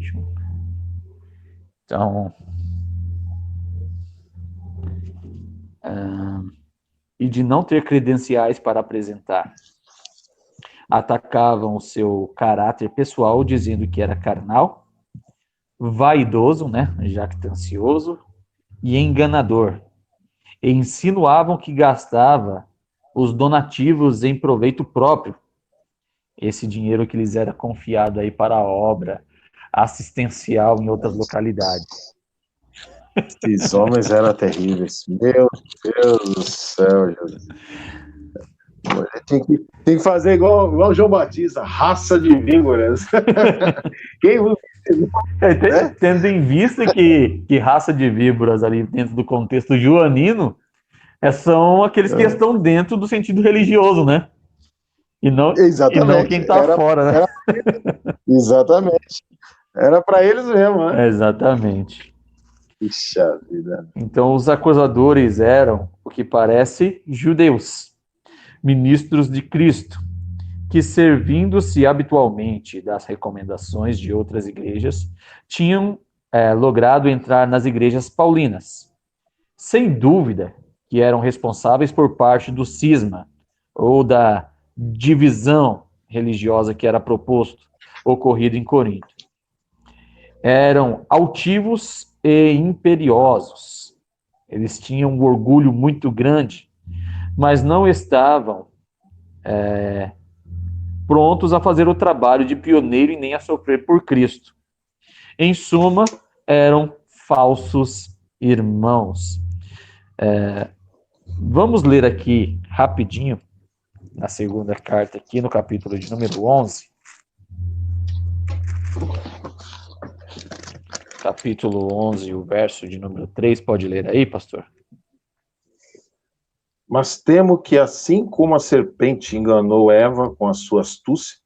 Ótimo. Então, e de não ter credenciais para apresentar. Atacavam o seu caráter pessoal, dizendo que era carnal, vaidoso, né, jactancioso e enganador. E insinuavam que gastava os donativos em proveito próprio. Esse dinheiro que lhes era confiado aí para a obra assistencial em outras localidades. Esses homens eram terríveis. Meu Deus do céu, Jesus. Tem que fazer igual o João Batista, raça de víboras. Quem vos ensinou, né? Tendo em vista que raça de víboras ali dentro do contexto joanino são aqueles que estão dentro do sentido religioso, né? E não quem Exatamente. está fora, né? Exatamente. Era para eles mesmo, né? Exatamente. Puxa vida. Então, os acusadores eram, o que parece, judeus, ministros de Cristo, que, servindo-se habitualmente das recomendações de outras igrejas, tinham logrado entrar nas igrejas paulinas. Sem dúvida que eram responsáveis por parte do cisma, ou da divisão religiosa que era proposto, ocorrido em Corinto. Eram altivos e imperiosos. Eles tinham um orgulho muito grande, mas não estavam prontos a fazer o trabalho de pioneiro e nem a sofrer por Cristo. Em suma, eram falsos irmãos. Vamos ler aqui rapidinho, na segunda carta aqui, no capítulo de número 11. Capítulo 11, o verso de número 3, pode ler aí, pastor? Mas temo que, assim como a serpente enganou Eva com a sua astúcia,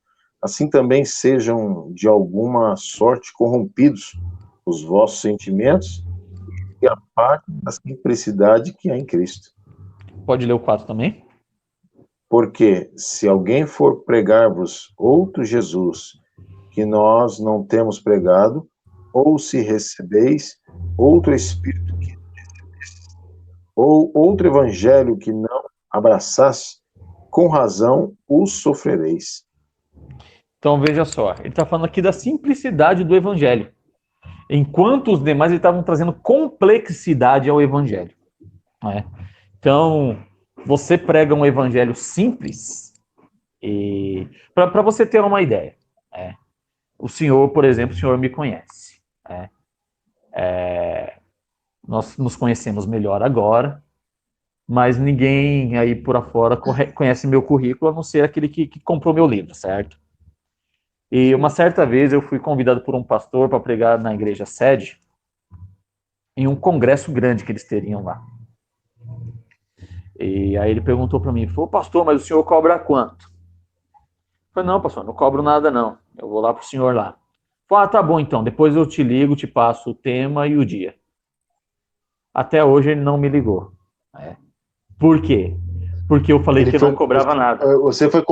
assim também sejam de alguma sorte corrompidos os vossos sentimentos e a parte da simplicidade que há em Cristo. Pode ler o 4 também? Porque se alguém for pregar-vos outro Jesus, que nós não temos pregado, ou se recebeis outro Espírito que recebestes, ou outro Evangelho que não abraçaste, com razão os sofrereis. Então veja só, ele está falando aqui da simplicidade do evangelho. Enquanto os demais estavam trazendo complexidade ao evangelho. Né? Então, você prega um evangelho simples, e para você ter uma ideia, né? O senhor, por exemplo, o senhor me conhece. Né? Nós nos conhecemos melhor agora, mas ninguém aí por afora conhece meu currículo, a não ser aquele que comprou meu livro, certo? E uma certa vez eu fui convidado por um pastor para pregar na igreja sede, em um congresso grande que eles teriam lá. E aí ele perguntou para mim, falou, pastor, mas o senhor cobra quanto? Eu falei, não, pastor, não cobro nada não, eu vou lá pro senhor lá. Falei, tá bom então, depois eu te ligo, te passo o tema e o dia. Até hoje ele não me ligou. Por quê? Porque eu falei que eu não cobrava nada. Você foi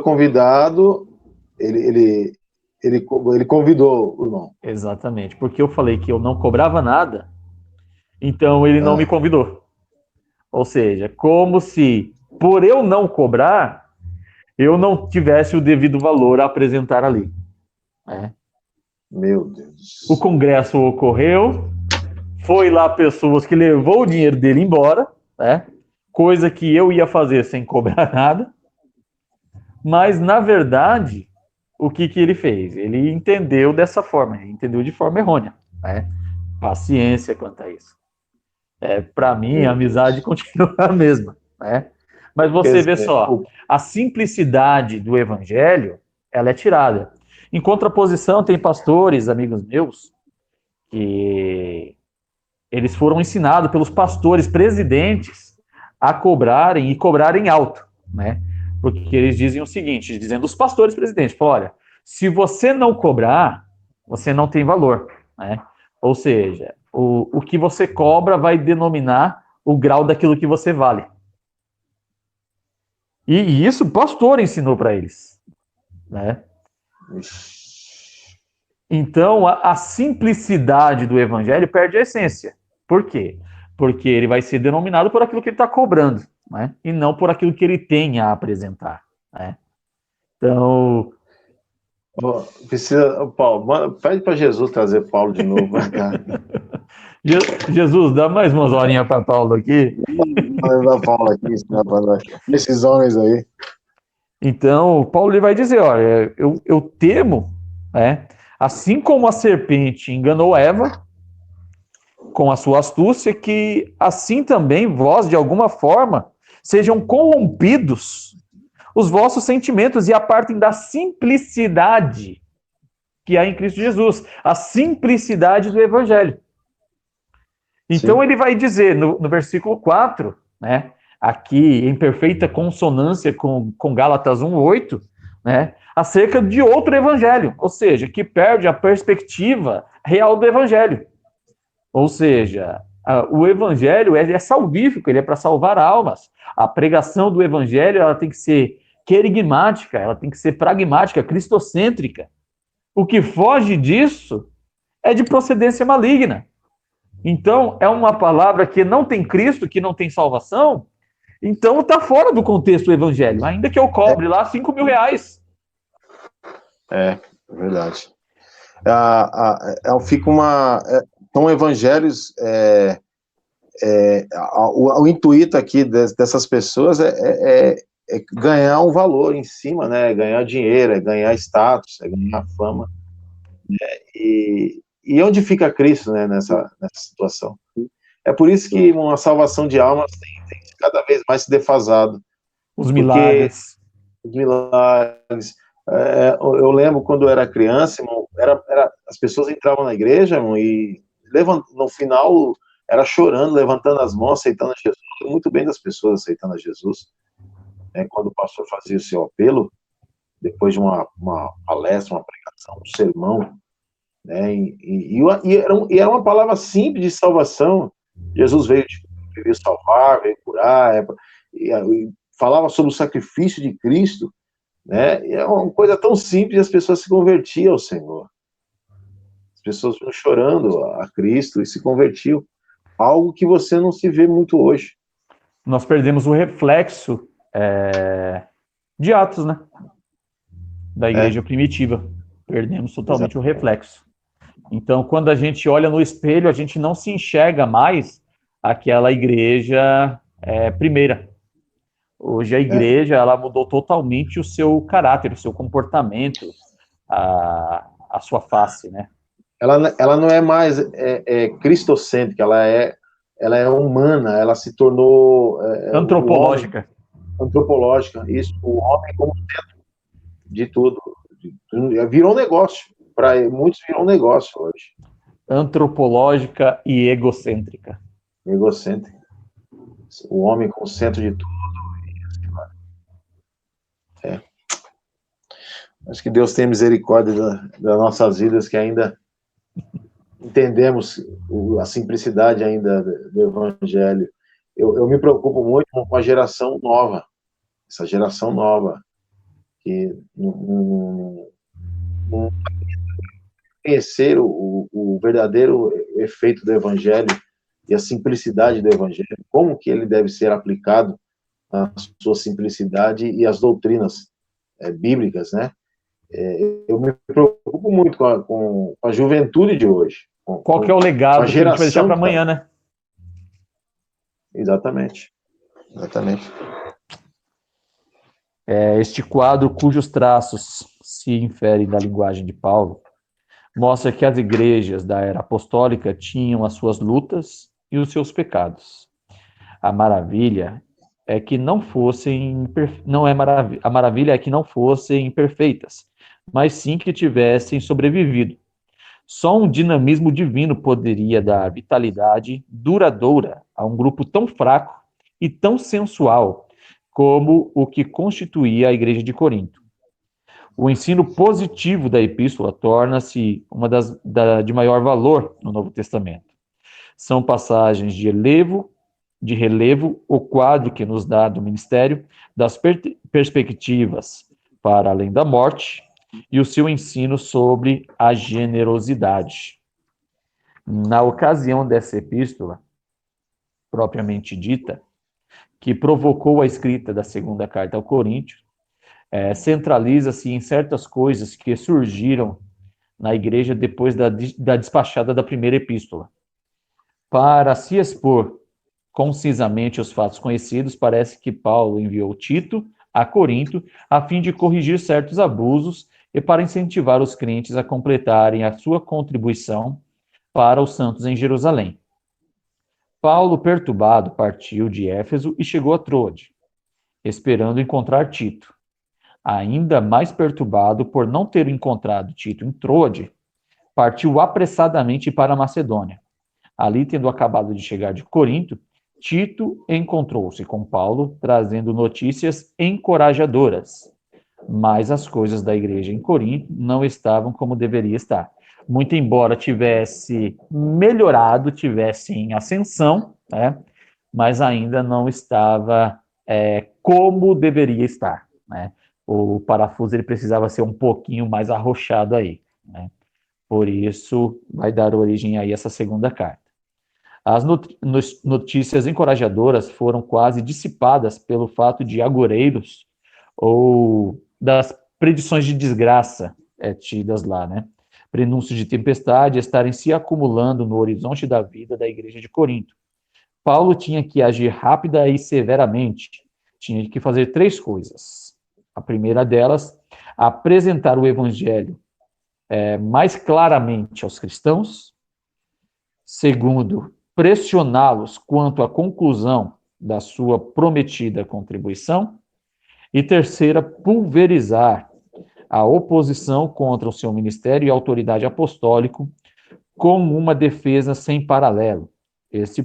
convidado, ele convidou o irmão. Exatamente, porque eu falei que eu não cobrava nada, então ele não me convidou. Ou seja, como se, por eu não cobrar, eu não tivesse o devido valor a apresentar ali. Meu Deus. O congresso ocorreu, foi lá pessoas que levou o dinheiro dele embora, né? Coisa que eu ia fazer sem cobrar nada, mas na verdade, o que ele fez? Ele entendeu dessa forma, ele entendeu de forma errônea, né? Paciência quanto a isso. Para mim, a amizade continua a mesma, né? Mas você vê só, a simplicidade do evangelho, ela é tirada. Em contraposição, tem pastores, amigos meus, que eles foram ensinados pelos pastores presidentes a cobrarem e cobrarem alto, né? Porque eles dizem o seguinte, dizendo os pastores presidentes, olha, se você não cobrar, você não tem valor, né? Ou seja, o que você cobra vai denominar o grau daquilo que você vale. E isso o pastor ensinou para eles, né? Então, a simplicidade do evangelho perde a essência. Por quê? Porque ele vai ser denominado por aquilo que ele está cobrando, né? E não por aquilo que ele tem a apresentar, né? Então... Precisa, Paulo, pede para Jesus trazer Paulo de novo para cá. Jesus, dá mais umas horinhas para Paulo aqui. Manda Paulo aqui, ensinar para nós. Esses homens aí. Então, Paulo ele vai dizer, olha, eu temo, né, assim como a serpente enganou Eva com a sua astúcia, que assim também vós, de alguma forma, sejam corrompidos os vossos sentimentos e apartem da simplicidade que há em Cristo Jesus, a simplicidade do Evangelho. Então, sim, ele vai dizer no versículo 4, né, aqui em perfeita consonância com Gálatas 1:8, né, acerca de outro evangelho, ou seja, que perde a perspectiva real do evangelho. Ou seja, o evangelho é salvífico, ele é para salvar almas. A pregação do evangelho ela tem que ser querigmática, ela tem que ser pragmática, cristocêntrica. O que foge disso é de procedência maligna. Então, é uma palavra que não tem Cristo, que não tem salvação, então está fora do contexto do evangelho, ainda que eu cobre lá R$5.000. É verdade. Fica são evangelhos. O intuito aqui dessas pessoas é ganhar um valor em cima, né? É ganhar dinheiro, é ganhar status, é ganhar fama. Né? E onde fica Cristo, né, nessa situação? É por isso que uma salvação de almas tem cada vez mais se defasado. Os milagres. Os milagres. Eu lembro quando eu era criança, irmão, as pessoas entravam na igreja, irmão, e no final era chorando, levantando as mãos, aceitando a Jesus. Muito bem das pessoas aceitando a Jesus. Quando o pastor fazia o seu apelo, depois de uma palestra, uma pregação, um sermão, né? E era uma palavra simples de salvação. Jesus veio salvar, veio curar, e falava sobre o sacrifício de Cristo, né? E é uma coisa tão simples e as pessoas se convertiam ao Senhor. As pessoas vinham chorando a Cristo e se convertiam. Algo que você não se vê muito hoje. Nós perdemos o reflexo de Atos, né? Da igreja primitiva. Perdemos totalmente o reflexo. Então, quando a gente olha no espelho, a gente não se enxerga mais aquela igreja primeira. Hoje a igreja ela mudou totalmente o seu caráter, o seu comportamento, a sua face, né? Ela não é mais cristocêntrica, ela é humana, ela se tornou antropológica. Antropológica, isso, o homem como centro de tudo. Virou um negócio. Para muitos virou um negócio hoje. Antropológica e egocêntrica. Egocêntrica. O homem como centro de tudo. Acho que Deus tem misericórdia das nossas vidas, que ainda entendemos a simplicidade ainda do Evangelho. Eu me preocupo muito com a geração nova. Essa geração nova. Que não conhecer o verdadeiro efeito do Evangelho e a simplicidade do Evangelho, como que ele deve ser aplicado na sua simplicidade e as doutrinas bíblicas, né? Eu me preocupo muito com a juventude de hoje. Qual que é o legado que a gente vai deixar para amanhã, né? Exatamente. Este quadro, cujos traços se inferem da linguagem de Paulo, mostra que as igrejas da era apostólica tinham as suas lutas e os seus pecados. A maravilha é que não fossem a maravilha é que não fossem perfeitas, mas sim que tivessem sobrevivido. Só um dinamismo divino poderia dar vitalidade duradoura a um grupo tão fraco e tão sensual como o que constituía a igreja de Corinto. O ensino positivo da epístola torna-se uma de maior valor no Novo Testamento. São passagens de relevo, o quadro que nos dá do ministério, das perspectivas para além da morte, e o seu ensino sobre a generosidade. Na ocasião dessa epístola, propriamente dita, que provocou a escrita da segunda carta ao Coríntios, centraliza-se em certas coisas que surgiram na igreja depois da despachada da primeira epístola. Para se expor concisamente os fatos conhecidos, parece que Paulo enviou Tito a Corinto a fim de corrigir certos abusos e para incentivar os crentes a completarem a sua contribuição para os santos em Jerusalém. Paulo, perturbado, partiu de Éfeso e chegou a Troade, esperando encontrar Tito. Ainda mais perturbado por não ter encontrado Tito em Troade, partiu apressadamente para a Macedônia. Ali, tendo acabado de chegar de Corinto, Tito encontrou-se com Paulo, trazendo notícias encorajadoras. Mas as coisas da igreja em Corinto não estavam como deveria estar. Muito embora tivesse melhorado, tivesse em ascensão, né, mas ainda não estava como deveria estar, né? O parafuso ele precisava ser um pouquinho mais arrochado aí, né? Por isso vai dar origem aí essa segunda carta. As notícias encorajadoras foram quase dissipadas pelo fato de agoreiros ou das predições de desgraça tidas lá, né? Prenúncios de tempestade estarem se acumulando no horizonte da vida da igreja de Corinto. Paulo tinha que agir rápida e severamente. Tinha que fazer 3 coisas. A primeira delas, apresentar o evangelho mais claramente aos cristãos. Segundo, pressioná-los quanto à conclusão da sua prometida contribuição. E terceira, pulverizar a oposição contra o seu ministério e autoridade apostólico com uma defesa sem paralelo. Estes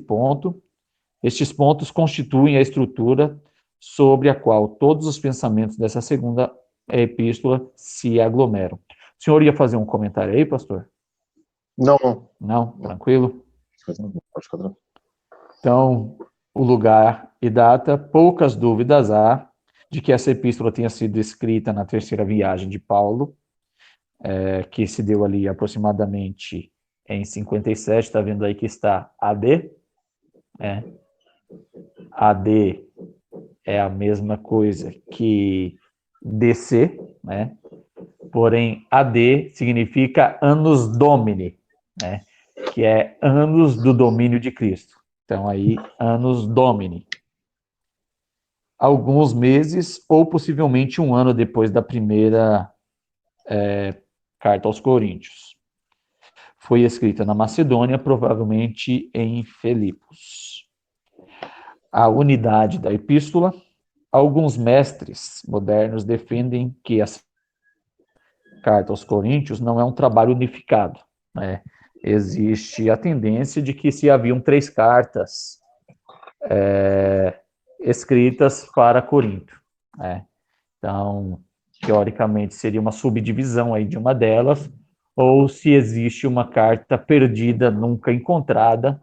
pontos constituem a estrutura sobre a qual todos os pensamentos dessa segunda epístola se aglomeram. O senhor ia fazer um comentário aí, pastor? Não. Não? Tranquilo? Pode ficar tranquilo. Então, o lugar e data, poucas dúvidas há de que essa epístola tenha sido escrita na terceira viagem de Paulo, que se deu ali aproximadamente em 57, está vendo aí que está AD, AD é a mesma coisa que DC, né? Porém, AD significa Annus Domini, né? Que é anos do domínio de Cristo. Então, aí, Annus Domini. Alguns meses ou possivelmente um ano depois da primeira carta aos Coríntios. Foi escrita na Macedônia, provavelmente em Filipos. A unidade da epístola. Alguns mestres modernos defendem que essa carta aos Coríntios não é um trabalho unificado, né? Existe a tendência de que se haviam 3 cartas escritas para Corinto, né? Então, teoricamente, seria uma subdivisão aí de uma delas, ou se existe uma carta perdida, nunca encontrada,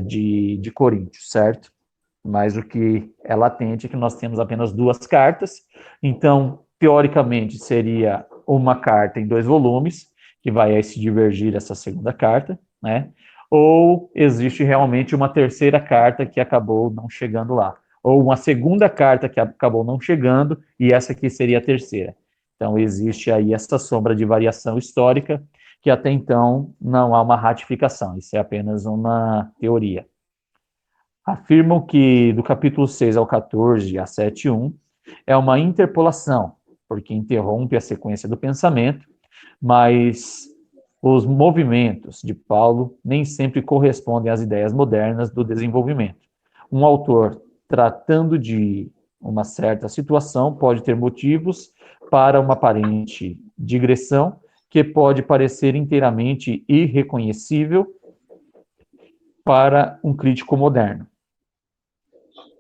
de Coríntios, certo? Mas o que é latente é que nós temos apenas 2 cartas, então, teoricamente, seria uma carta em 2 volumes, que vai aí se divergir essa segunda carta, né? Ou existe realmente uma terceira carta que acabou não chegando lá, ou uma segunda carta que acabou não chegando, e essa aqui seria a terceira. Então, existe aí essa sombra de variação histórica, que até então não há uma ratificação, isso é apenas uma teoria. Afirmam que do capítulo 6 ao 14, a 7:1, é uma interpolação, porque interrompe a sequência do pensamento, mas os movimentos de Paulo nem sempre correspondem às ideias modernas do desenvolvimento. Um autor tratando de uma certa situação pode ter motivos para uma aparente digressão que pode parecer inteiramente irreconhecível para um crítico moderno.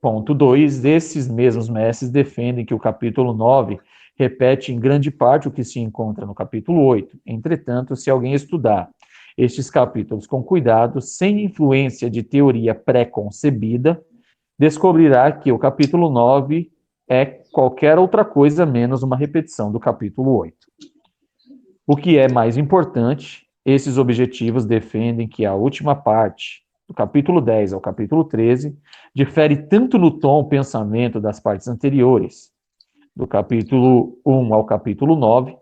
Ponto 2, esses mesmos mestres defendem que o capítulo 9 repete em grande parte o que se encontra no capítulo 8. Entretanto, se alguém estudar estes capítulos com cuidado, sem influência de teoria pré-concebida, descobrirá que o capítulo 9 é qualquer outra coisa menos uma repetição do capítulo 8. O que é mais importante, esses objetivos defendem que a última parte, do capítulo 10 ao capítulo 13, difere tanto no tom pensamento das partes anteriores, do capítulo 1 ao capítulo 9,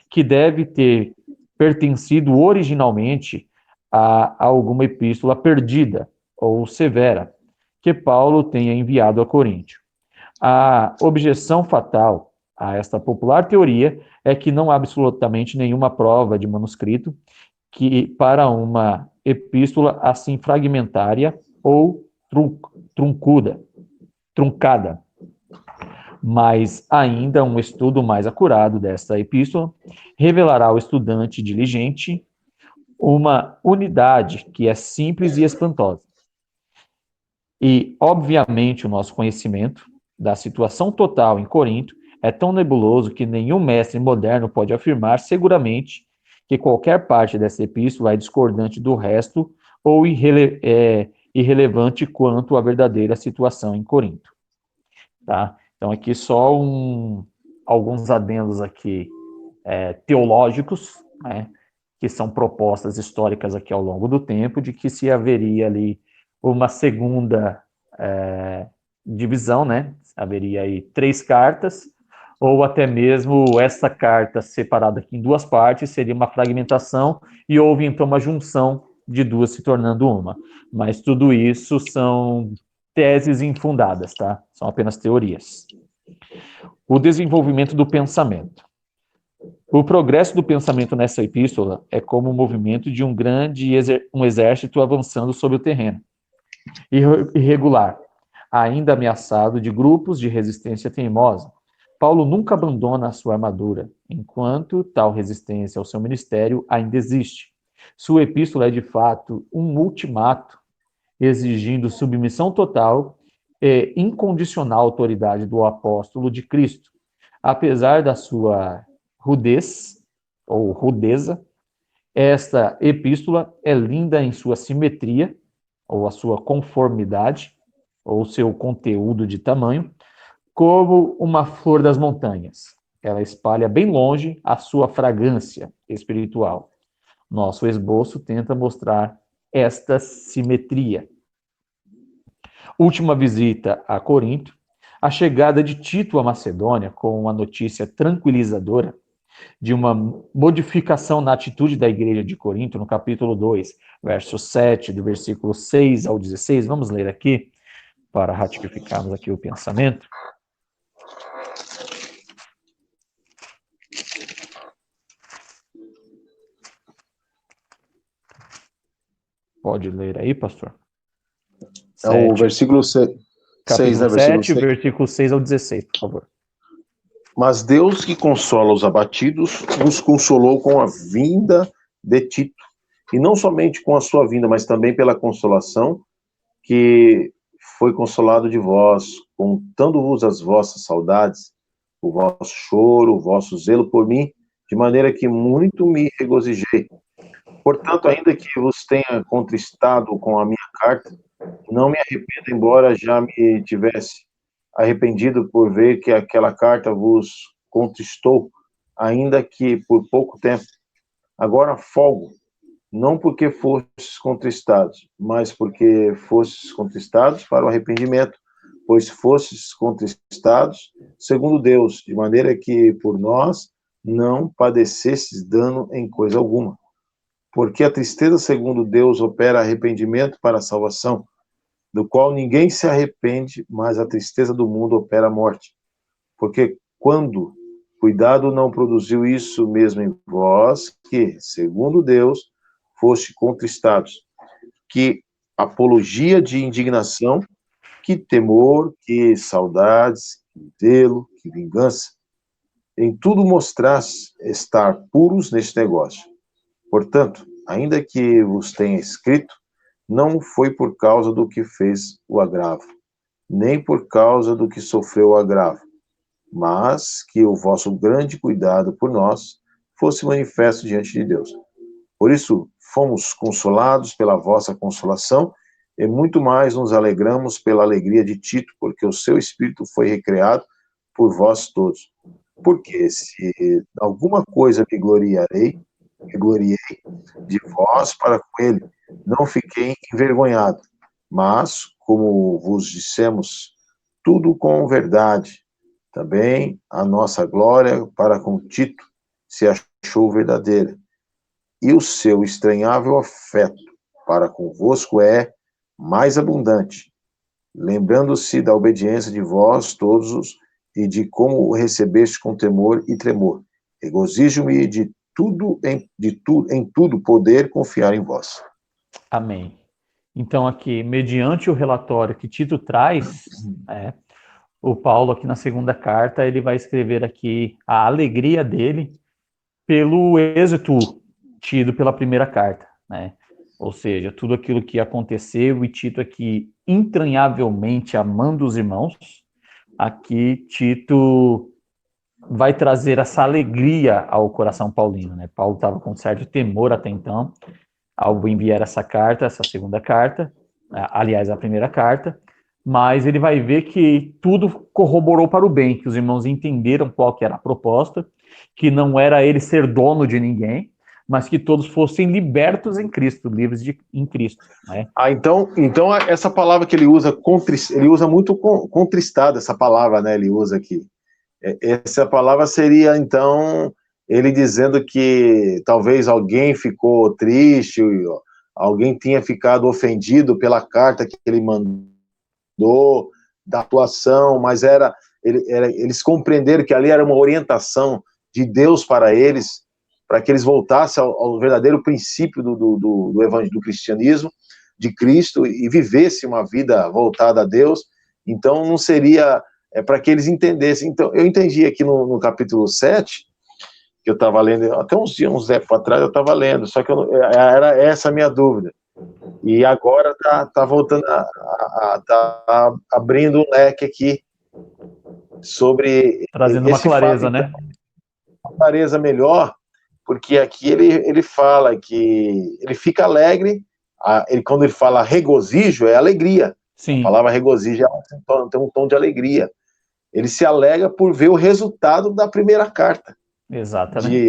que deve ter pertencido originalmente a alguma epístola perdida ou severa, que Paulo tenha enviado a Coríntio. A objeção fatal a esta popular teoria é que não há absolutamente nenhuma prova de manuscrito que para uma epístola assim fragmentária ou truncada. Mas ainda um estudo mais acurado desta epístola revelará ao estudante diligente uma unidade que é simples e espantosa. E, obviamente, o nosso conhecimento da situação total em Corinto é tão nebuloso que nenhum mestre moderno pode afirmar seguramente que qualquer parte dessa epístola é discordante do resto ou irrelevante quanto à verdadeira situação em Corinto. Tá? Então, aqui só alguns adendos aqui teológicos, né, que são propostas históricas aqui ao longo do tempo, de que se haveria ali uma segunda divisão, né? Haveria aí 3 cartas, ou até mesmo essa carta separada aqui em 2 partes seria uma fragmentação e houve então uma junção de 2 se tornando uma. Mas tudo isso são teses infundadas, tá? São apenas teorias. O desenvolvimento do pensamento. O progresso do pensamento nessa epístola é como o movimento de um grande exército avançando sobre o terreno, irregular, ainda ameaçado de grupos de resistência teimosa. Paulo nunca abandona a sua armadura, enquanto tal resistência ao seu ministério ainda existe. Sua epístola é, de fato, um ultimato, exigindo submissão total e incondicional autoridade do apóstolo de Cristo. Apesar da sua rudez, ou rudeza, esta epístola é linda em sua simetria, ou a sua conformidade, ou seu conteúdo de tamanho, como uma flor das montanhas. Ela espalha bem longe a sua fragrância espiritual. Nosso esboço tenta mostrar esta simetria. Última visita a Corinto, a chegada de Tito à Macedônia com uma notícia tranquilizadora de uma modificação na atitude da igreja de Corinto, no capítulo 2, verso 7, do versículo 6 ao 16. Vamos ler aqui, para ratificarmos aqui o pensamento. Pode ler aí, pastor? É o versículo 6, capítulo né? 7, versículo 6 ao 16, por favor. Mas Deus que consola os abatidos, nos consolou com a vinda de Tito. E não somente com a sua vinda, mas também pela consolação que foi consolado de vós, contando-vos as vossas saudades, o vosso choro, o vosso zelo por mim, de maneira que muito me regozijei. Portanto, ainda que vos tenha contristado com a minha carta, não me arrependo, embora já me tivesse arrependido por ver que aquela carta vos contristou, ainda que por pouco tempo. Agora folgo, não porque fostes contristados, mas porque fostes contristados para o arrependimento, pois fostes contristados segundo Deus, de maneira que por nós não padecesses dano em coisa alguma. Porque a tristeza segundo Deus opera arrependimento para a salvação, do qual ninguém se arrepende, mas a tristeza do mundo opera a morte. Porque quando cuidado não produziu isso mesmo em vós, que, segundo Deus, foste contristados, que apologia de indignação, que temor, que saudades, que zelo, que vingança, em tudo mostraste estar puros neste negócio. Portanto, ainda que vos tenha escrito, não foi por causa do que fez o agravo, nem por causa do que sofreu o agravo, mas que o vosso grande cuidado por nós fosse manifesto diante de Deus. Por isso, fomos consolados pela vossa consolação, e muito mais nos alegramos pela alegria de Tito, porque o seu espírito foi recreado por vós todos. Porque se alguma coisa me gloriei de vós para com ele, não fiquei envergonhado. Mas, como vos dissemos, tudo com verdade. Também a nossa glória para com Tito se achou verdadeira. E o seu estranhável afeto para convosco é mais abundante, lembrando-se da obediência de vós todos e de como o recebeste com temor e tremor. Regozijo-me em tudo poder confiar em vós. Amém. Então, aqui, mediante o relatório que Tito traz, o Paulo, aqui na segunda carta, ele vai escrever aqui a alegria dele pelo êxito tido pela primeira carta, né? Ou seja, tudo aquilo que aconteceu e Tito aqui entranhavelmente amando os irmãos, aqui Tito vai trazer essa alegria ao coração paulino, né? Paulo estava com certo temor até então, ao enviar essa carta, essa segunda carta, aliás, a primeira carta, mas ele vai ver que tudo corroborou para o bem, que os irmãos entenderam qual que era a proposta, que não era ele ser dono de ninguém, mas que todos fossem libertos em Cristo, livres em Cristo. Né? Então essa palavra que ele usa muito contristada, essa palavra, né? Ele usa aqui. Essa palavra seria, então, ele dizendo que talvez alguém ficou triste, alguém tinha ficado ofendido pela carta que ele mandou, da atuação, mas eles compreenderam que ali era uma orientação de Deus para eles, para que eles voltassem ao verdadeiro princípio do evangelho, do cristianismo, de Cristo, e vivessem uma vida voltada a Deus. Então não seria... para que eles entendessem. Então, eu entendi aqui no capítulo 7, que eu estava lendo, até uns tempos atrás eu estava lendo, só que era essa a minha dúvida. E agora tá voltando tá abrindo um leque aqui sobre... Trazendo uma clareza, fato, né? Uma clareza melhor, porque aqui ele fala que ele fica alegre, quando ele fala regozijo, é alegria. Sim. A palavra regozijo tem um tom de alegria. Ele se alegra por ver o resultado da primeira carta. Exatamente.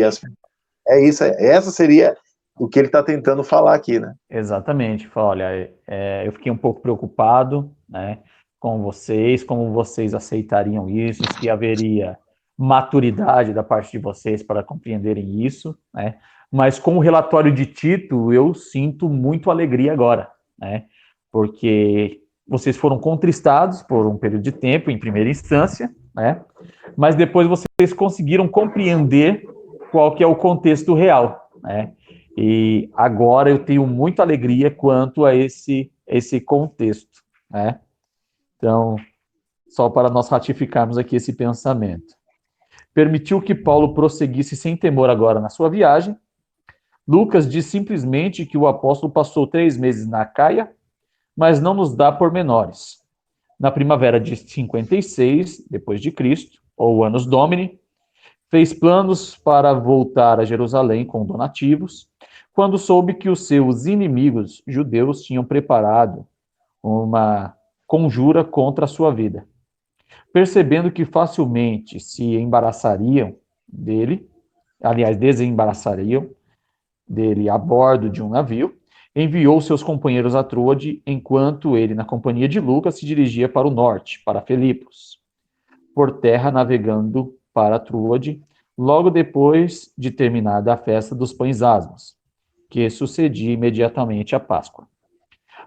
Essa seria o que ele está tentando falar aqui, né? Exatamente. Olha, eu fiquei um pouco preocupado, né, com vocês, como vocês aceitariam isso, se haveria maturidade da parte de vocês para compreenderem isso, né? Mas com o relatório de Tito, eu sinto muito alegria agora, né? Porque vocês foram contristados por um período de tempo, em primeira instância, né? Mas depois vocês conseguiram compreender qual que é o contexto real, né? E agora eu tenho muita alegria quanto a esse contexto, né? Então, só para nós ratificarmos aqui esse pensamento. Permitiu que Paulo prosseguisse sem temor agora na sua viagem. Lucas diz simplesmente que o apóstolo passou 3 meses na Acaia, mas não nos dá pormenores. Na primavera de 56, depois de Cristo, ou Annus Domini, fez planos para voltar a Jerusalém com donativos, quando soube que os seus inimigos judeus tinham preparado uma conjura contra a sua vida. Percebendo que facilmente se embaraçariam dele, aliás, desembaraçariam dele a bordo de um navio, enviou seus companheiros a Troade, enquanto ele, na companhia de Lucas, se dirigia para o norte, para Filipos, por terra navegando para Troade, logo depois de terminada a festa dos pães asmos, que sucedia imediatamente à Páscoa.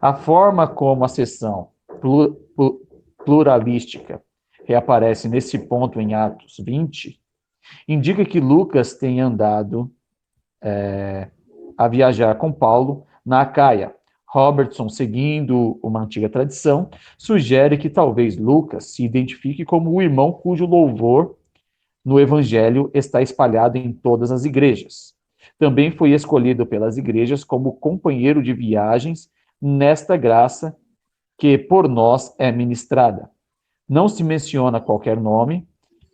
A forma como a seção pluralística reaparece nesse ponto em Atos 20, indica que Lucas tem andado a viajar com Paulo na Acaia. Robertson, seguindo uma antiga tradição, sugere que talvez Lucas se identifique como o irmão cujo louvor no Evangelho está espalhado em todas as igrejas. Também foi escolhido pelas igrejas como companheiro de viagens nesta graça que por nós é ministrada. Não se menciona qualquer nome,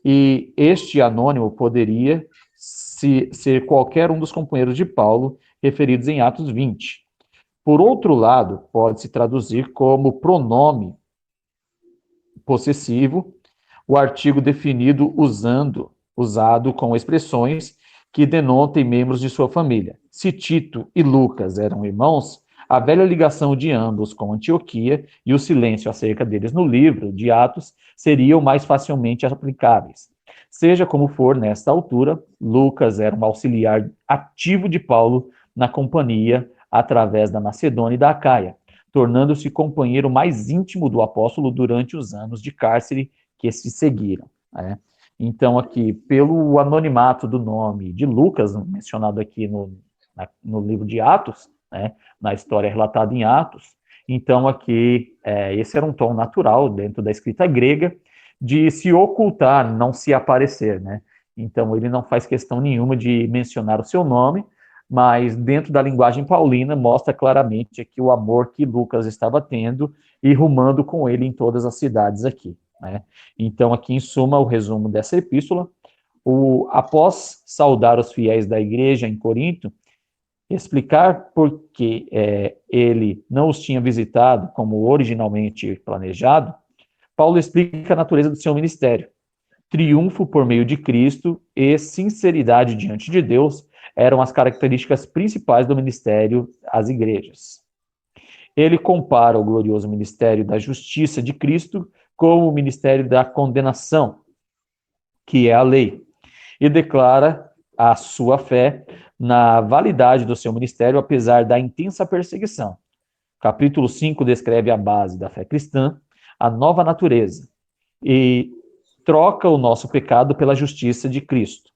e este anônimo poderia ser qualquer um dos companheiros de Paulo referidos em Atos 20. Por outro lado, pode-se traduzir como pronome possessivo o artigo definido usado com expressões que denotem membros de sua família. Se Tito e Lucas eram irmãos, a velha ligação de ambos com Antioquia e o silêncio acerca deles no livro de Atos seriam mais facilmente aplicáveis. Seja como for, nesta altura, Lucas era um auxiliar ativo de Paulo na companhia através da Macedônia e da Acaia, tornando-se companheiro mais íntimo do apóstolo durante os anos de cárcere que se seguiram. Né? Então, aqui, pelo anonimato do nome de Lucas, mencionado aqui no livro de Atos, né, na história relatada em Atos, então aqui, esse era um tom natural dentro da escrita grega, de se ocultar, não se aparecer, né? Então, ele não faz questão nenhuma de mencionar o seu nome, mas dentro da linguagem paulina mostra claramente aqui o amor que Lucas estava tendo e rumando com ele em todas as cidades aqui, né? Então, aqui em suma, o resumo dessa epístola, após saudar os fiéis da igreja em Corinto, explicar por que ele não os tinha visitado como originalmente planejado, Paulo explica a natureza do seu ministério. Triunfo por meio de Cristo e sinceridade diante de Deus eram as características principais do ministério às igrejas. Ele compara o glorioso ministério da justiça de Cristo com o ministério da condenação, que é a lei, e declara a sua fé na validade do seu ministério, apesar da intensa perseguição. Capítulo 5 descreve a base da fé cristã, a nova natureza, e troca o nosso pecado pela justiça de Cristo.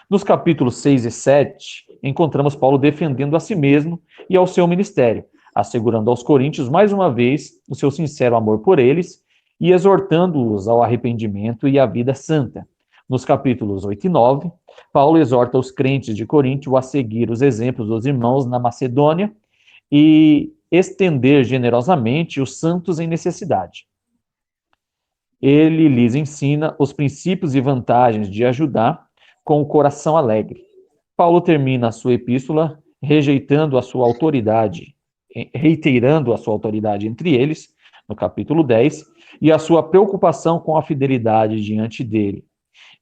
Nos capítulos 6 e 7, encontramos Paulo defendendo a si mesmo e ao seu ministério, assegurando aos coríntios, mais uma vez, o seu sincero amor por eles e exortando-os ao arrependimento e à vida santa. Nos capítulos 8 e 9, Paulo exorta os crentes de Coríntio a seguir os exemplos dos irmãos na Macedônia e estender generosamente os santos em necessidade. Ele lhes ensina os princípios e vantagens de ajudar com o coração alegre. Paulo termina a sua epístola reiterando a sua autoridade entre eles, no capítulo 10, e a sua preocupação com a fidelidade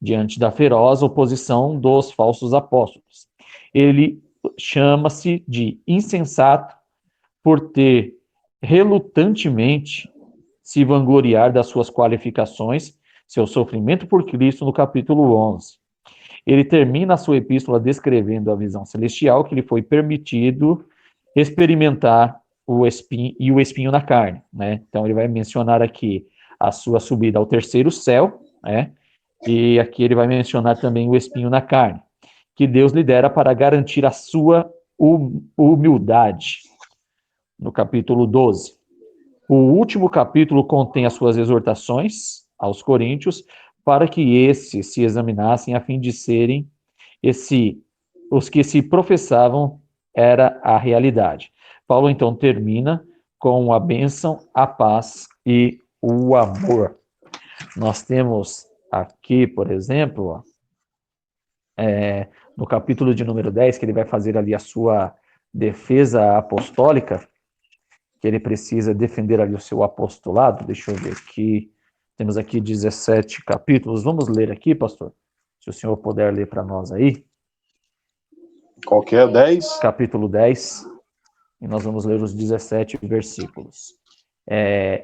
diante da feroz oposição dos falsos apóstolos. Ele chama-se de insensato por ter relutantemente se vangloriar das suas qualificações, seu sofrimento por Cristo, no capítulo 11. Ele termina a sua epístola descrevendo a visão celestial que lhe foi permitido experimentar o espinho na carne, né? Então ele vai mencionar aqui a sua subida ao terceiro céu, né? E aqui ele vai mencionar também o espinho na carne, que Deus lhe dera para garantir a sua humildade, no capítulo 12. O último capítulo contém as suas exortações aos coríntios para que esses se examinassem a fim de serem os que se professavam era a realidade. Paulo então termina com a bênção, a paz e o amor. Nós temos aqui, por exemplo, no capítulo de número 10, que ele vai fazer ali a sua defesa apostólica, que ele precisa defender ali o seu apostolado. Deixa eu ver aqui. Temos aqui 17 capítulos. Vamos ler aqui, pastor? Se o senhor puder ler para nós aí. Qual que é? 10? Capítulo 10. E nós vamos ler os 17 versículos.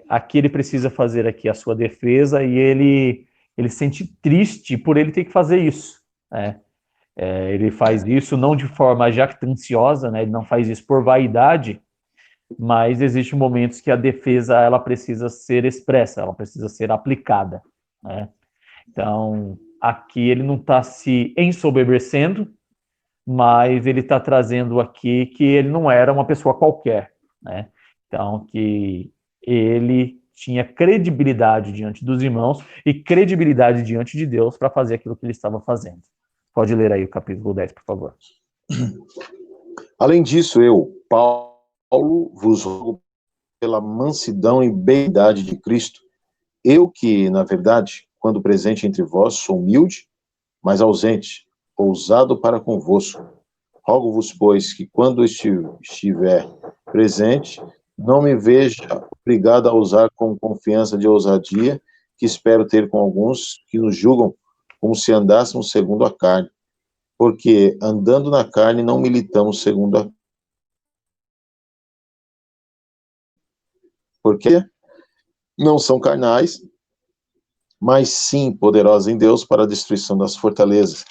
Aqui ele precisa fazer aqui a sua defesa e ele se sente triste por ele ter que fazer isso. Né? Ele faz isso não de forma jactanciosa, né? Ele não faz isso por vaidade, mas existem momentos que a defesa ela precisa ser expressa, ela precisa ser aplicada, né? Então, aqui ele não está se ensoberbecendo, mas ele está trazendo aqui que ele não era uma pessoa qualquer, né? Então, que ele tinha credibilidade diante dos irmãos e credibilidade diante de Deus para fazer aquilo que ele estava fazendo. Pode ler aí o capítulo 10, por favor. Além disso, eu, Paulo, vos rogo pela mansidão e benignidade de Cristo, eu que, na verdade, quando presente entre vós, sou humilde, mas ausente, ousado para convosco. Rogo-vos, pois, que quando estiver presente, não me veja obrigado a usar com confiança de ousadia que espero ter com alguns que nos julgam como se andássemos segundo a carne. Porque, andando na carne, não militamos segundo a... Porque não são carnais, mas sim poderosos em Deus para a destruição das fortalezas,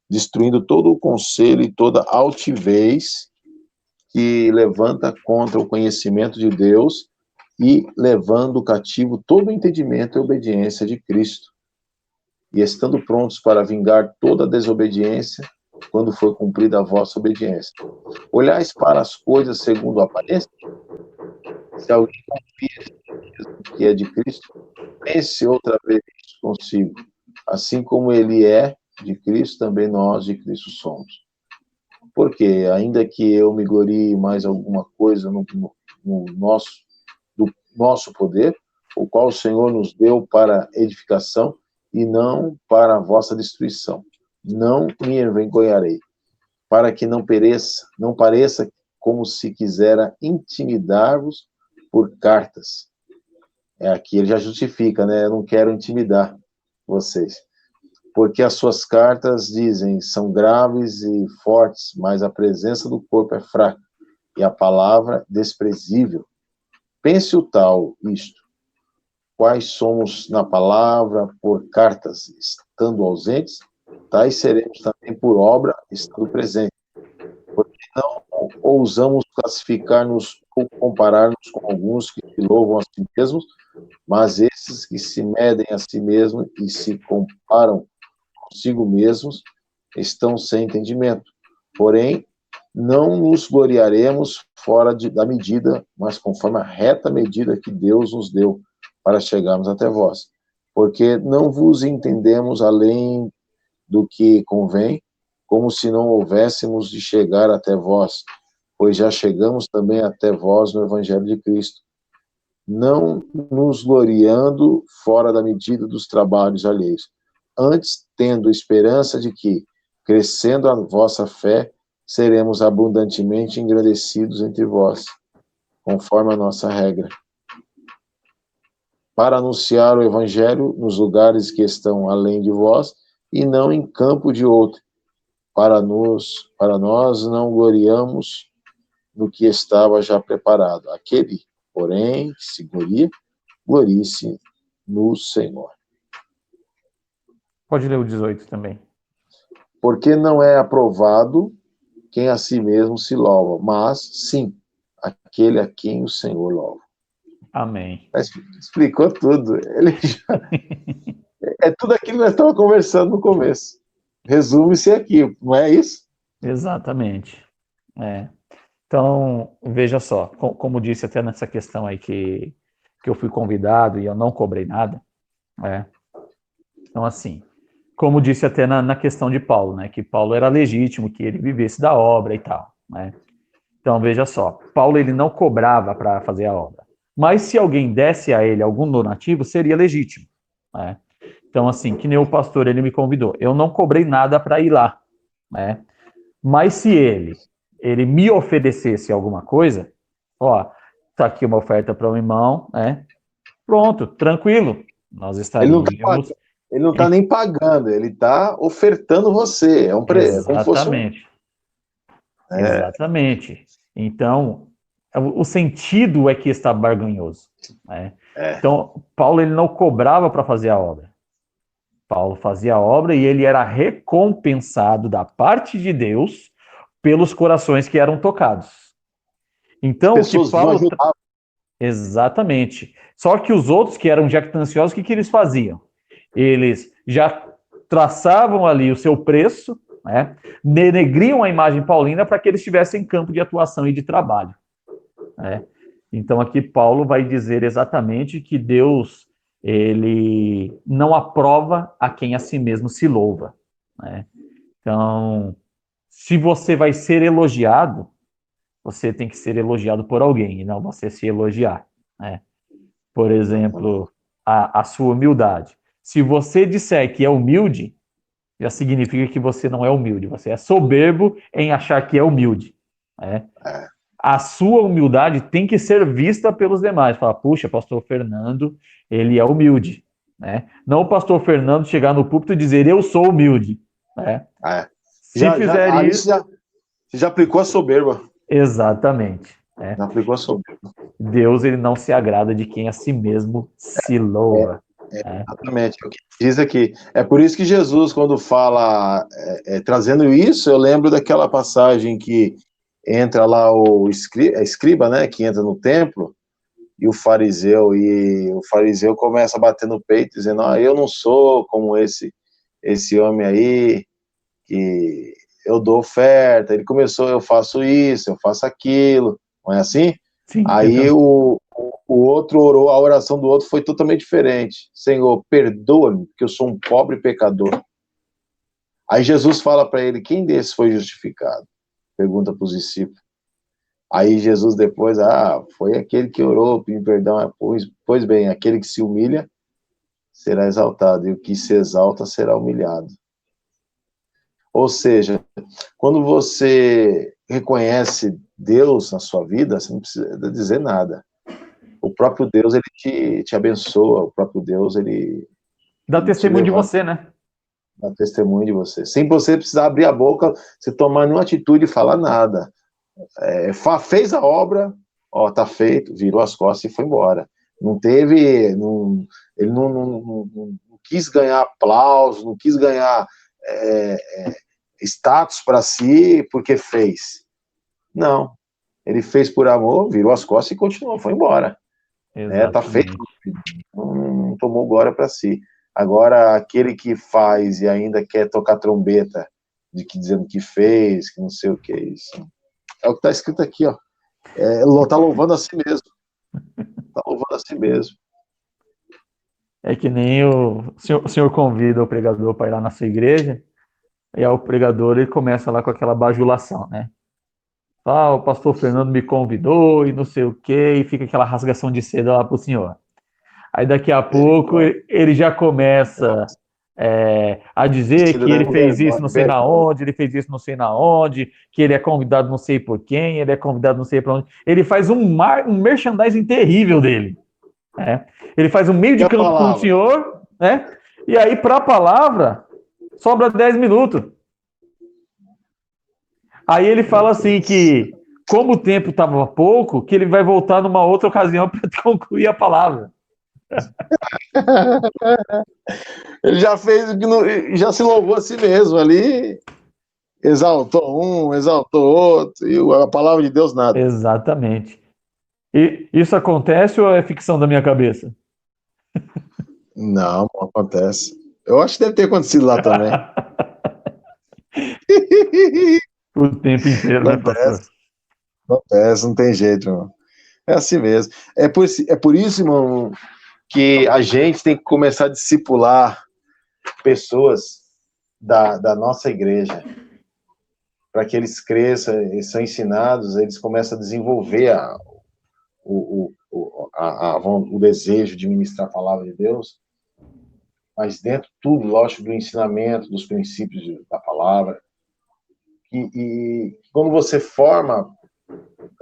destruindo todo o conselho e toda altivez que levanta contra o conhecimento de Deus e levando cativo todo o entendimento e obediência de Cristo. E estando prontos para vingar toda a desobediência quando for cumprida a vossa obediência. Olhais para as coisas segundo a aparência? Se alguém confia que é de Cristo, pense outra vez consigo. Assim como ele é de Cristo, também nós de Cristo somos. Porque, ainda que eu me glorie mais alguma coisa no nosso poder, o qual o Senhor nos deu para edificação e não para a vossa destruição. Não me envergonharei, para que não pareça como se quisera intimidar-vos por cartas. Aqui ele já justifica, né? Eu não quero intimidar vocês. Porque as suas cartas, dizem, são graves e fortes, mas a presença do corpo é fraca, e a palavra desprezível. Pense o tal isto. Quais somos na palavra por cartas, estando ausentes, tais seremos também por obra, estando presentes. Porque não ousamos classificar-nos ou comparar-nos com alguns que se louvam a si mesmos, mas esses que se medem a si mesmos e se comparam consigo mesmos estão sem entendimento. Porém, não nos gloriaremos fora da medida, mas conforme a reta medida que Deus nos deu para chegarmos até vós. Porque não vos entendemos além do que convém, como se não houvéssemos de chegar até vós, pois já chegamos também até vós no Evangelho de Cristo, não nos gloriando fora da medida dos trabalhos alheios, antes tendo esperança de que, crescendo a vossa fé, seremos abundantemente engrandecidos entre vós, conforme a nossa regra. Para anunciar o Evangelho nos lugares que estão além de vós, e não em campo de outro. Para nós não gloriamos no que estava já preparado. Aquele, porém, que se glorie-se no Senhor. Pode ler o 18 também. Porque não é aprovado quem a si mesmo se louva, mas, sim, aquele a quem o Senhor louva. Amém. Explicou tudo. Ele já... É tudo aquilo que nós estávamos conversando no começo. Resume-se aqui, não é isso? Exatamente. Então, veja só, como disse até nessa questão aí que eu fui convidado e eu não cobrei nada, Então, assim, como disse até na questão de Paulo, né, que Paulo era legítimo, que ele vivesse da obra e tal, né? Então, veja só, Paulo ele não cobrava para fazer a obra, mas se alguém desse a ele algum donativo, seria legítimo, né? Então, assim, que nem o pastor, ele me convidou, eu não cobrei nada para ir lá, né? Mas se ele me oferecesse alguma coisa, ó, tá aqui uma oferta para um irmão, né? Pronto, tranquilo, nós estaríamos... Ele não está nem pagando, ele está ofertando você. É como se fosse um... Exatamente. Então, o sentido é que está barganhoso, né? Então, Paulo ele não cobrava para fazer a obra. Paulo fazia a obra e ele era recompensado da parte de Deus pelos corações que eram tocados. Então, as pessoas o que Paulo... ajudavam. Exatamente. Só que os outros que eram jactanciosos, o que eles faziam? Eles já traçavam ali o seu preço, né? Denegriam a imagem paulina para que eles tivessem campo de atuação e de trabalho, né? Então aqui Paulo vai dizer exatamente que Deus ele não aprova a quem a si mesmo se louva, né? Então, se você vai ser elogiado, você tem que ser elogiado por alguém e não você se elogiar, né? Por exemplo, a sua humildade. Se você disser que é humilde, já significa que você não é humilde. Você é soberbo em achar que é humilde, né? A sua humildade tem que ser vista pelos demais. Falar, puxa, pastor Fernando, ele é humilde, né? Não o pastor Fernando chegar no púlpito e dizer, eu sou humilde, né? Se fizer isso... Você já aplicou a soberba. Exatamente. Né? Já aplicou a soberba. Deus, ele não se agrada de quem a si mesmo se louva. Exatamente. O que diz aqui. É por isso que Jesus, quando fala, trazendo isso, eu lembro daquela passagem que entra lá o escriba, né, que entra no templo, e o fariseu começa a bater no peito, dizendo, eu não sou como esse homem aí, que eu dou oferta, ele começou, eu faço isso, eu faço aquilo, não é assim? Sim, aí o outro orou, a oração do outro foi totalmente diferente. Senhor, perdoa-me, porque eu sou um pobre pecador. Aí Jesus fala para ele, quem desses foi justificado? Pergunta para os discípulos. Aí Jesus depois, foi aquele que orou, pedindo perdão. Pois bem, aquele que se humilha será exaltado, e o que se exalta será humilhado. Ou seja, quando você reconhece Deus na sua vida, você não precisa dizer nada. O próprio Deus, ele te abençoa, o próprio Deus, ele dá testemunho de você, né? Dá testemunho de você. Sem você precisar abrir a boca, você tomar nenhuma atitude e falar nada. Fez a obra, tá feito, virou as costas e foi embora. Não teve, ele não quis ganhar aplauso, não quis ganhar status para si porque fez. Não. Ele fez por amor, virou as costas e continuou, foi embora. Tá feito. Não tomou glória para si. Agora, aquele que faz e ainda quer tocar trombeta, dizendo que fez, que não sei o que é isso. É o que está escrito aqui, ó. Tá louvando a si mesmo. Tá louvando a si mesmo. É que nem o senhor convida o pregador para ir lá na sua igreja, e aí o pregador ele começa lá com aquela bajulação, né? O pastor Fernando me convidou e não sei o quê, e fica aquela rasgação de seda lá pro senhor. Aí daqui a pouco ele já começa a dizer que ele fez isso não sei na onde, ele fez isso não sei na onde, que ele é convidado não sei por quem, ele é convidado não sei para onde. Ele faz um merchandising terrível dele. Né? Ele faz um meio de campo com o senhor, né? E aí para a palavra sobra 10 minutos. Aí ele fala assim que, como o tempo estava pouco, que ele vai voltar numa outra ocasião para concluir a palavra. Ele já fez, já se louvou a si mesmo ali, exaltou um, exaltou outro, e a palavra de Deus nada. Exatamente. E isso acontece ou é ficção da minha cabeça? Não acontece. Eu acho que deve ter acontecido lá também. O tempo inteiro, né, pastor? Acontece, não tem jeito, irmão. É assim mesmo. É por isso, irmão, que a gente tem que começar a discipular pessoas da nossa igreja, para que eles cresçam, eles são ensinados, eles começam a desenvolver o desejo de ministrar a palavra de Deus, mas dentro tudo, lógico, do ensinamento, dos princípios da palavra. E quando você forma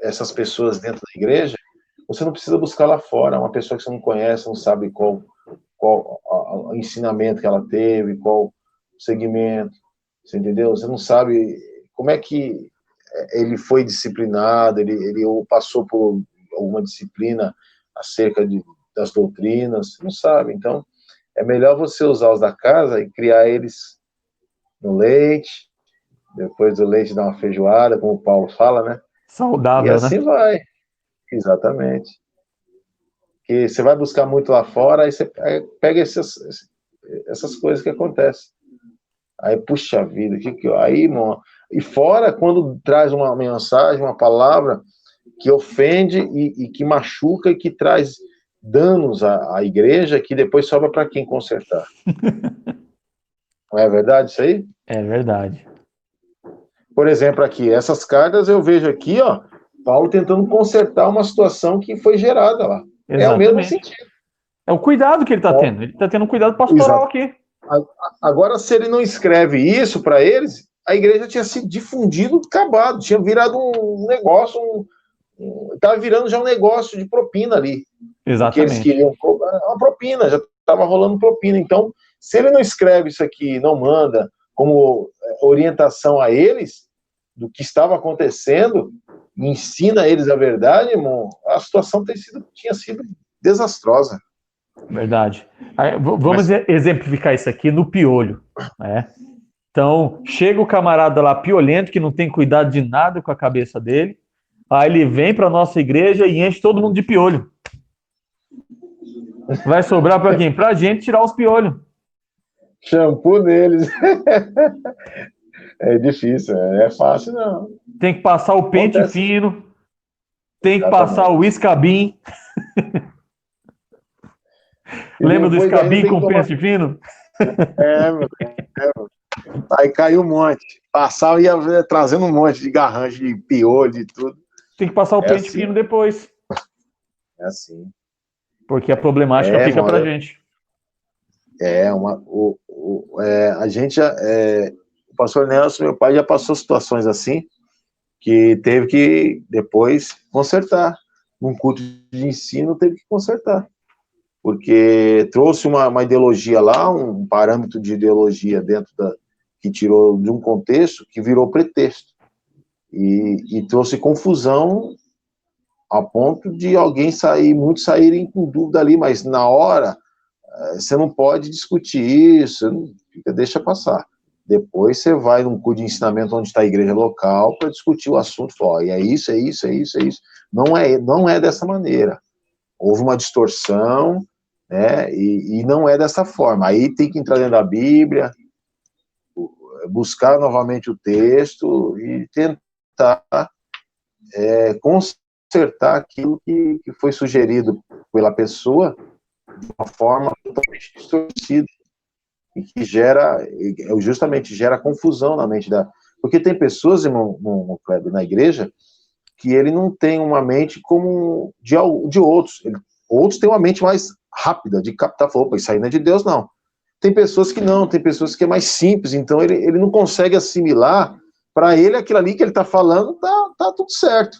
essas pessoas dentro da igreja, você não precisa buscar lá fora, uma pessoa que você não conhece, não sabe qual o ensinamento que ela teve, qual o segmento, você entendeu? Você não sabe como é que ele foi disciplinado, ele passou por alguma disciplina acerca das doutrinas, você não sabe. Então, é melhor você usar os da casa e criar eles no leite, depois do leite dar uma feijoada, como o Paulo fala, né? Saudável, e assim, né? Vai. Exatamente. Que você vai buscar muito lá fora, aí você pega essas coisas que acontecem. Aí, puxa vida, aí, irmão, e fora quando traz uma mensagem, uma palavra que ofende e que machuca e que traz danos à igreja, que depois sobra para quem consertar. Não é verdade isso aí? É verdade. Por exemplo, aqui, essas cartas eu vejo aqui, ó, Paulo tentando consertar uma situação que foi gerada lá. Exatamente. É o mesmo sentido. É o cuidado que ele está tendo. Ele está tendo um cuidado pastoral aqui. Agora, se ele não escreve isso para eles, a igreja tinha se difundido, acabado, tinha virado um negócio, estava virando já um negócio de propina ali. Exatamente. Que eles queriam uma propina, já estava rolando propina. Então, se ele não escreve isso aqui, não manda como orientação a eles do que estava acontecendo, ensina a eles a verdade, irmão, a situação tinha sido desastrosa. Verdade. Aí, vamos exemplificar isso aqui no piolho, né? Então, chega o camarada lá piolento, que não tem cuidado de nada com a cabeça dele, aí ele vem para nossa igreja e enche todo mundo de piolho. Vai sobrar para quem? Para a gente tirar os piolhos. Shampoo deles. É difícil, não é fácil, não. Tem que passar o pente fino, tem que passar o escabim. Lembra do escabim com pente fino? Meu. Aí caiu um monte. Passava e ia trazendo um monte de garrancho, de piolho, de tudo. Tem que passar o pente assim. fino depois. É assim. Porque a problemática fica pra gente. A gente, o pastor Nelson, meu pai, já passou situações assim, que teve que depois consertar. Num culto de ensino, teve que consertar. Porque trouxe uma ideologia lá, um parâmetro de ideologia dentro que tirou de um contexto que virou pretexto. E trouxe confusão a ponto de muitos saírem com dúvida ali, mas na hora você não pode discutir isso, deixa passar. Depois você vai num curso de ensinamento onde está a igreja local para discutir o assunto, e é isso. Não é dessa maneira. Houve uma distorção, né, e não é dessa forma. Aí tem que entrar dentro da Bíblia, buscar novamente o texto e tentar consertar aquilo que foi sugerido pela pessoa de uma forma totalmente distorcida e que justamente gera confusão na mente Porque tem pessoas, irmão Kleber, na igreja, que ele não tem uma mente como de outros. Outros têm uma mente mais rápida, de captar, opa, isso aí não é de Deus, não. Tem pessoas que não, tem pessoas que é mais simples, então ele não consegue assimilar, para ele aquilo ali que ele está falando tá tudo certo.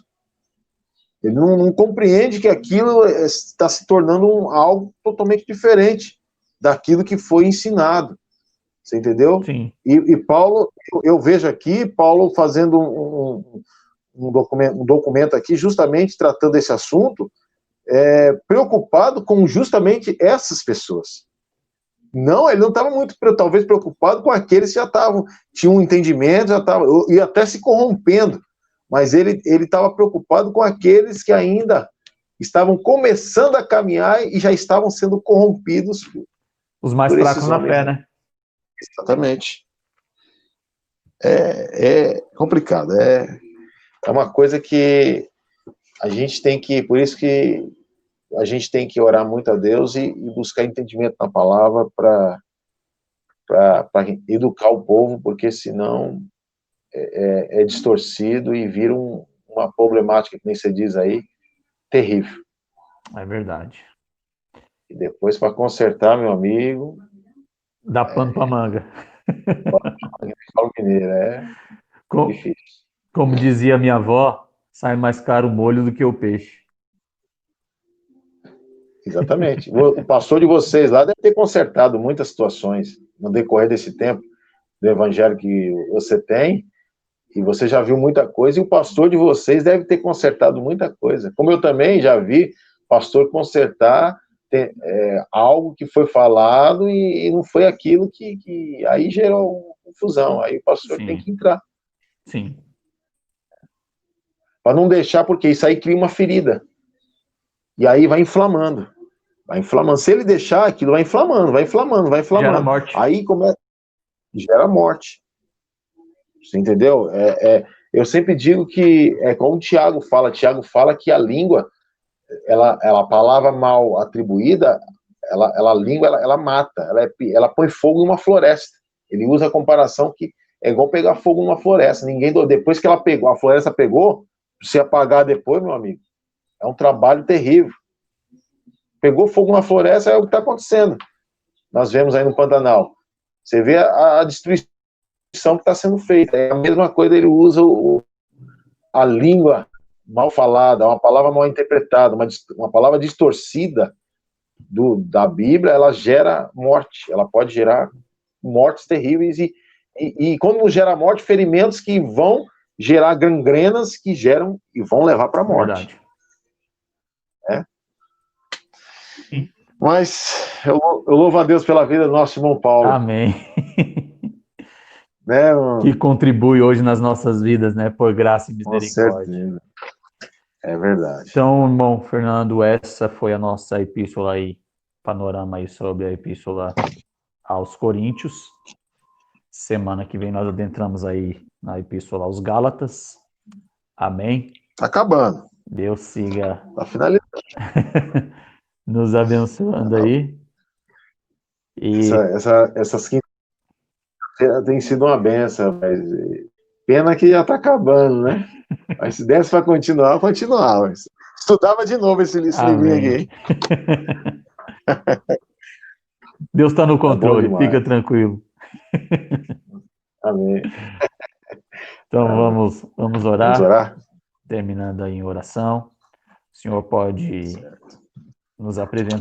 Ele não compreende que aquilo está se tornando algo totalmente diferente daquilo que foi ensinado. Você entendeu? Sim. E Paulo, eu vejo aqui, Paulo fazendo um documento aqui, justamente tratando esse assunto, preocupado com justamente essas pessoas. Não, ele não estava muito, talvez, preocupado com aqueles que tinham um entendimento, e até se corrompendo, mas ele estava preocupado com aqueles que ainda estavam começando a caminhar e já estavam sendo corrompidos. Os mais fracos na fé, né? Exatamente. É complicado, é uma coisa que a gente tem que, por isso que a gente tem que orar muito a Deus e buscar entendimento na palavra para educar o povo, porque senão é distorcido e vira uma problemática, que nem você diz aí, terrível. É verdade. E depois, para consertar, meu amigo... Dá pano para manga. Difícil. Como dizia minha avó, sai mais caro o molho do que o peixe. Exatamente. O pastor de vocês lá deve ter consertado muitas situações no decorrer desse tempo do evangelho que você tem, e você já viu muita coisa, e o pastor de vocês deve ter consertado muita coisa. Como eu também já vi pastor consertar algo que foi falado e não foi aquilo que aí gerou confusão. Aí o pastor tem que entrar. Sim. Para não deixar, porque isso aí cria uma ferida. E aí vai inflamando. Se ele deixar, aquilo vai inflamando. Gera morte. Aí gera morte. Você entendeu? Eu sempre digo que como o Tiago fala que a língua, a palavra mal atribuída, a língua, ela mata, ela põe fogo em uma floresta. Ele usa a comparação que é igual pegar fogo numa floresta. Depois que a floresta pegou, se apagar depois, meu amigo, é um trabalho terrível. Pegou fogo na floresta, é o que está acontecendo. Nós vemos aí no Pantanal. Você vê a destruição que está sendo feita. É a mesma coisa, ele usa a língua mal falada, uma palavra mal interpretada, uma palavra distorcida, da Bíblia, ela gera morte, ela pode gerar mortes terríveis e quando não gera morte, ferimentos que vão gerar gangrenas que geram e vão levar para a morte. Verdade. Né? Mas eu louvo a Deus pela vida do nosso irmão Paulo. Amém. Né? Que contribui hoje nas nossas vidas, né? Por graça e misericórdia. Com certeza. É verdade. Então, irmão Fernando, essa foi a nossa epístola aí, panorama aí sobre a epístola aos Coríntios. Semana que vem nós adentramos aí na epístola aos Gálatas. Amém. Tá acabando. Deus siga Tá finalizando. nos abençoando aí. E Essas quintas-feiras tem sido uma benção, mas pena que já tá acabando, né? Mas se desse para continuar, eu continuava. Estudava de novo esse livrinho aqui. Deus está no controle, tá fica tranquilo. Amém. Então vamos orar. Vamos orar? Terminando aí em oração. O senhor pode nos apresentar